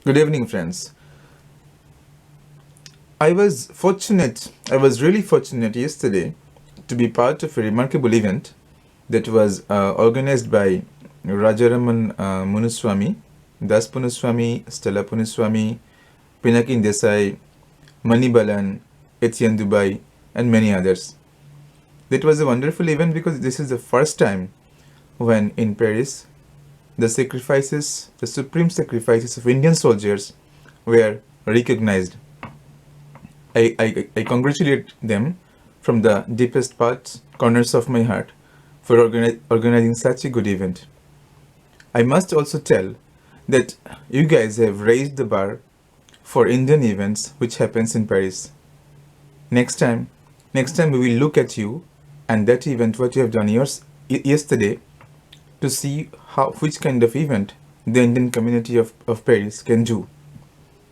Good evening, friends. I was really fortunate yesterday to be part of a remarkable event that was organized by Rajaraman Munuswamy, Das Ponnoussamy, Stella Ponnoussamy, Pinakin Desai, Balan, Etienne Dubaille, and many others. That was a wonderful event because this is the first time when in Paris the supreme sacrifices of Indian soldiers were recognized. I congratulate them from the deepest corners of my heart for organizing such a good event. I must also tell that you guys have raised the bar for Indian events which happens in Paris. Next time we will look at you and that event what you have done yesterday to see which kind of event the Indian community of Paris can do.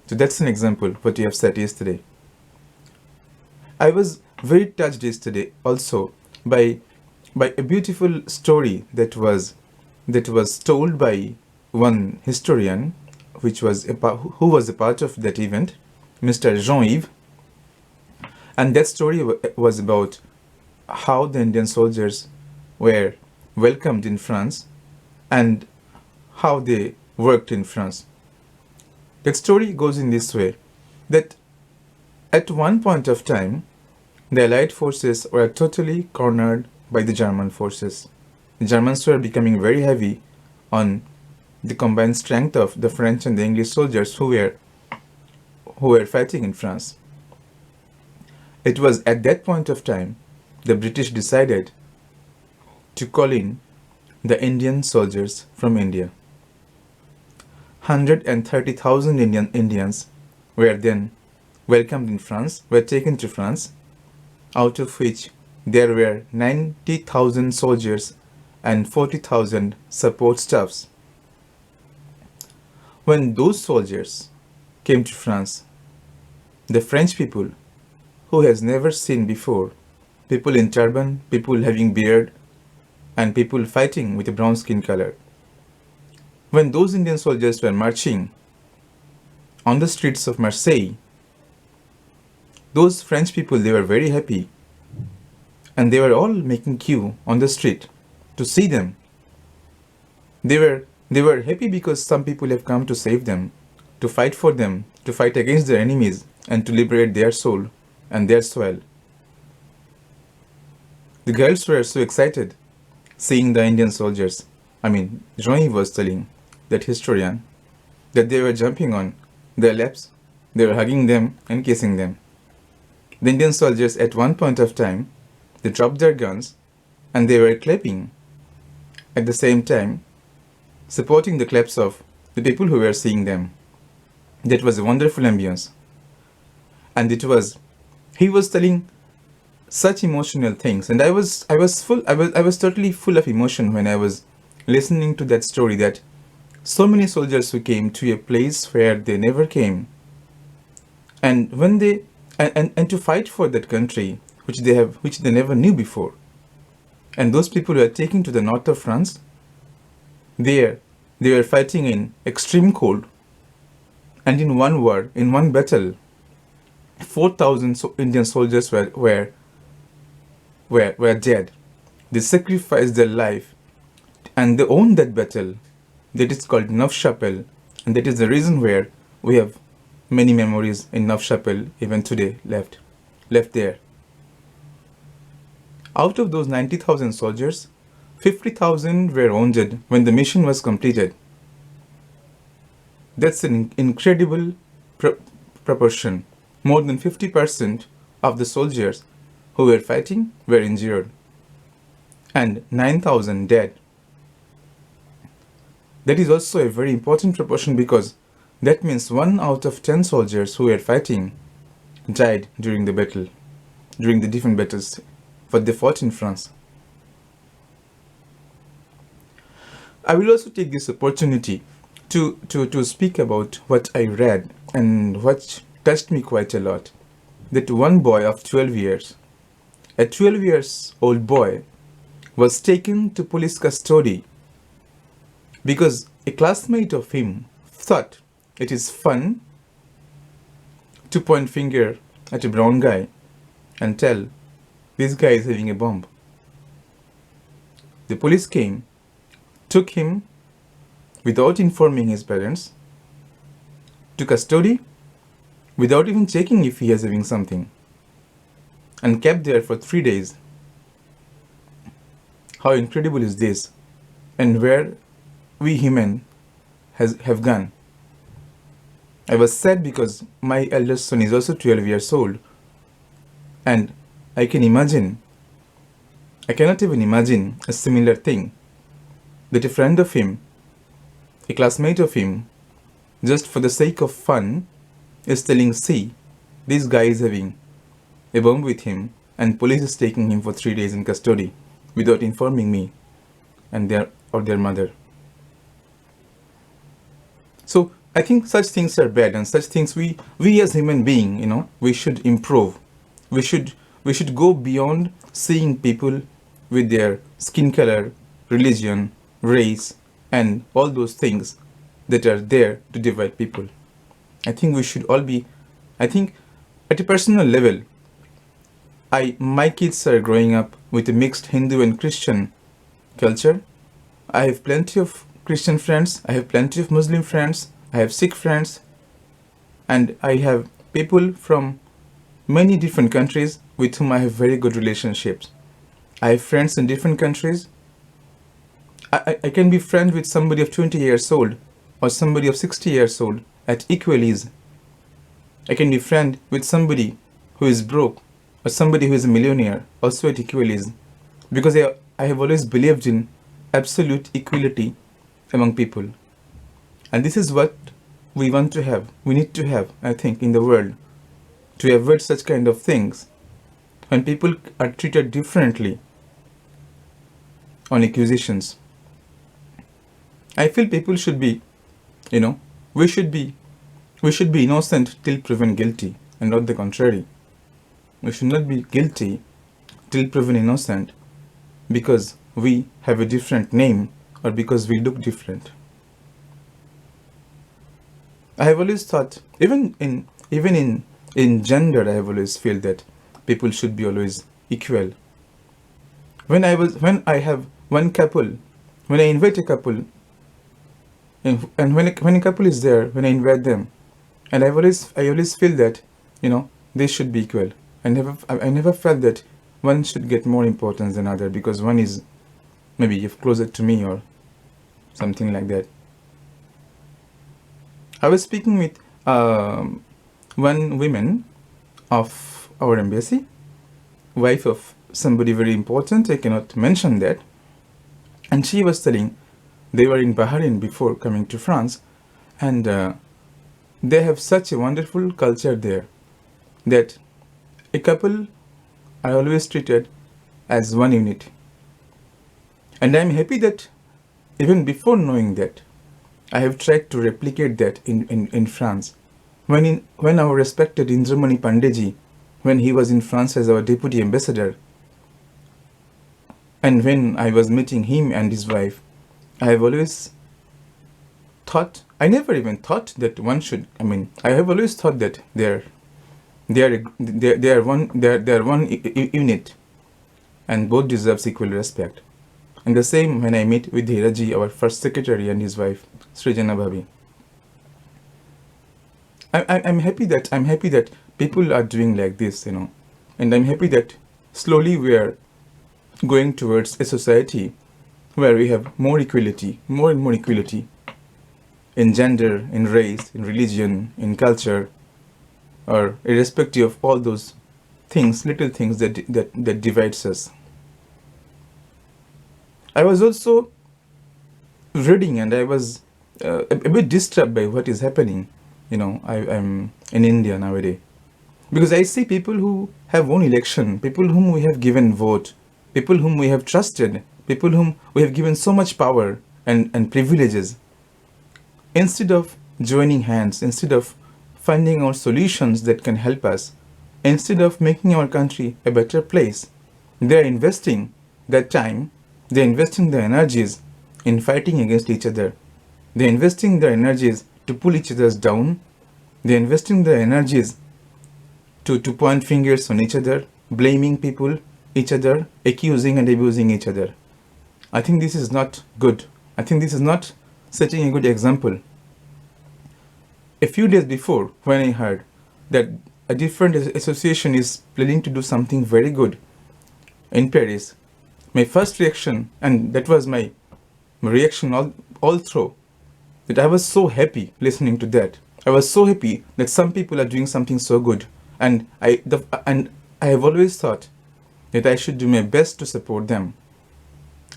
So that's an example what you have said yesterday. I was very touched yesterday also by a beautiful story that was told by one historian who was a part of that event, Mr. Jean-Yves, and that story was about how the Indian soldiers were welcomed in France and how they worked in France. That story goes in this way, that at one point of time, the Allied forces were totally cornered by the German forces. The Germans were becoming very heavy on the combined strength of the French and the English soldiers who were fighting in France. It was at that point of time the British decided to call in the Indian soldiers from India. 130,000 Indians were then welcomed in France, were taken to France, out of which there were 90,000 soldiers and 40,000 support staffs. When those soldiers came to France, the French people, who has never seen before, people in turban, people having beard, and people fighting with a brown skin color. When those Indian soldiers were marching on the streets of Marseille, those French people, they were very happy, and they were all making queue on the street to see them. They were happy because some people have come to save them, to fight for them, to fight against their enemies, and to liberate their soul and their soil. The girls were so excited seeing the Indian soldiers. Jean was telling that historian that they were jumping on their laps, they were hugging them and kissing them. The Indian soldiers at one point of time, they dropped their guns and they were clapping. At the same time, supporting the claps of the people who were seeing them. That was a wonderful ambience. And he was telling such emotional things, and I was totally full of emotion when I was listening to that story, that so many soldiers who came to a place where they never came, and when they and to fight for that country which they never knew before. And those people who are taken to the north of France, they were fighting in extreme cold, and in one war, in one battle, 4,000 Indian soldiers were dead. They sacrificed their life and they owned that battle. That is called Neuf-Chapelle, and that is the reason where we have many memories in Neuf-Chapelle even today left there. Out of those 90,000 soldiers, 50,000 were wounded when the mission was completed. That's an incredible proportion. More than 50% of the soldiers who were fighting were injured, and 9,000 dead. That is also a very important proportion, because that means 1 out of 10 soldiers who were fighting died during the battle, during the different battles that they fought in France. I will also take this opportunity to speak about what I read and what touched me quite a lot. That one boy of 12 years, a 12 years old boy, was taken to police custody because a classmate of him thought it is fun to point finger at a brown guy and tell, this guy is having a bomb. The police came, took him without informing his parents to custody, without even checking if he is having something, and kept there for 3 days. How incredible is this? And where we human have gone. I was sad because my eldest son is also 12 years old, and I cannot even imagine a similar thing, that a friend of him, a classmate of him, just for the sake of fun, is telling, see, this guy is having a bomb with him, and police is taking him for 3 days in custody without informing me and their mother. So I think such things are bad, and such things we as human being, we should improve. We should go beyond seeing people with their skin color, religion, race, and all those things that are there to divide people. I think we should all be, at a personal level, my kids are growing up with a mixed Hindu and Christian culture. I have plenty of Christian friends, I have plenty of Muslim friends, I have Sikh friends, and I have people from many different countries with whom I have very good relationships. I have friends in different countries. I can be friends with somebody of 20 years old or somebody of 60 years old at equal ease. I can be friend with somebody who is broke or somebody who is a millionaire also at equal ease, because I have always believed in absolute equality among people. And this is what we want to have, we need to have, I think, in the world, to avoid such kind of things. When people are treated differently on accusations, I feel people should be, we should be innocent till proven guilty, and not the contrary. We should not be guilty till proven innocent because we have a different name or because we look different. I have always thought, even in gender, I have always feel that people should be always equal. When I have one couple, when I invite a couple, and when a couple is there, when I invite them, and I always feel that they should be equal. I never felt that one should get more importance than other because one is maybe closer to me or something like that. I was speaking with one woman of our embassy, wife of somebody very important, I cannot mention that, and she was telling they were in Bahrain before coming to France, and they have such a wonderful culture there that a couple are always treated as one unit. And I am happy that even before knowing that, I have tried to replicate that in France. When our respected Indramani Pandeyji, when he was in France as our deputy ambassador, and when I was meeting him and his wife, I have always thought, I never even thought that one should, I have always thought that they are one unit, and both deserves equal respect. And the same when I meet with Hiraji, our first secretary, and his wife Srijana Bhabi. I'm happy that people are doing like this, and I'm happy that slowly we are going towards a society where we have more equality, more and more equality in gender, in race, in religion, in culture, or irrespective of all those things, little things that divides us. I was also reading, and I was a bit disturbed by what is happening. I'm in India nowadays, because I see people who have won election, people whom we have given vote, people whom we have trusted, people whom we have given so much power and privileges. Instead of joining hands, instead of finding out solutions that can help us, instead of making our country a better place, they are investing their time, they are investing their energies in fighting against each other. They are investing their energies to pull each other down. They're investing their energies to point fingers on each other, blaming people, each other, accusing and abusing each other. I think this is not good. I think this is not setting a good example. A few days before, when I heard that a different association is planning to do something very good in Paris, my first reaction, and that was my reaction all through, that I was so happy listening to that. I was so happy that some people are doing something so good, and I have always thought that I should do my best to support them,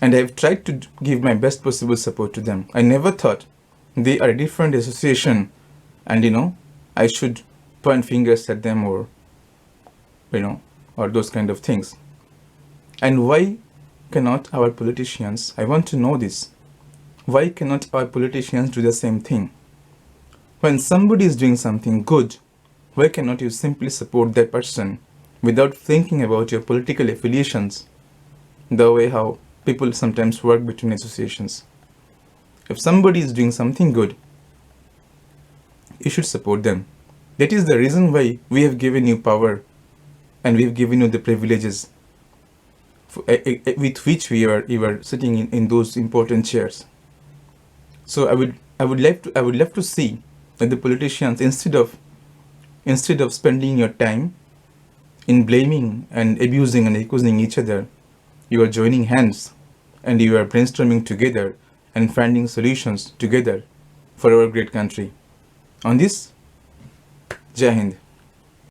and I have tried to give my best possible support to them. I never thought they are a different association, and I should point fingers at them or those kind of things. And why cannot our politicians, I want to know this, why cannot our politicians do the same thing? When somebody is doing something good, why cannot you simply support that person without thinking about your political affiliations, the way how people sometimes work between associations? If somebody is doing something good, you should support them. That is the reason why we have given you power and we have given you the privileges with which you are sitting in those important chairs. So I would love to see that the politicians, instead of spending your time in blaming and abusing and accusing each other, you are joining hands and you are brainstorming together and finding solutions together for our great country. On this, Jai Hind.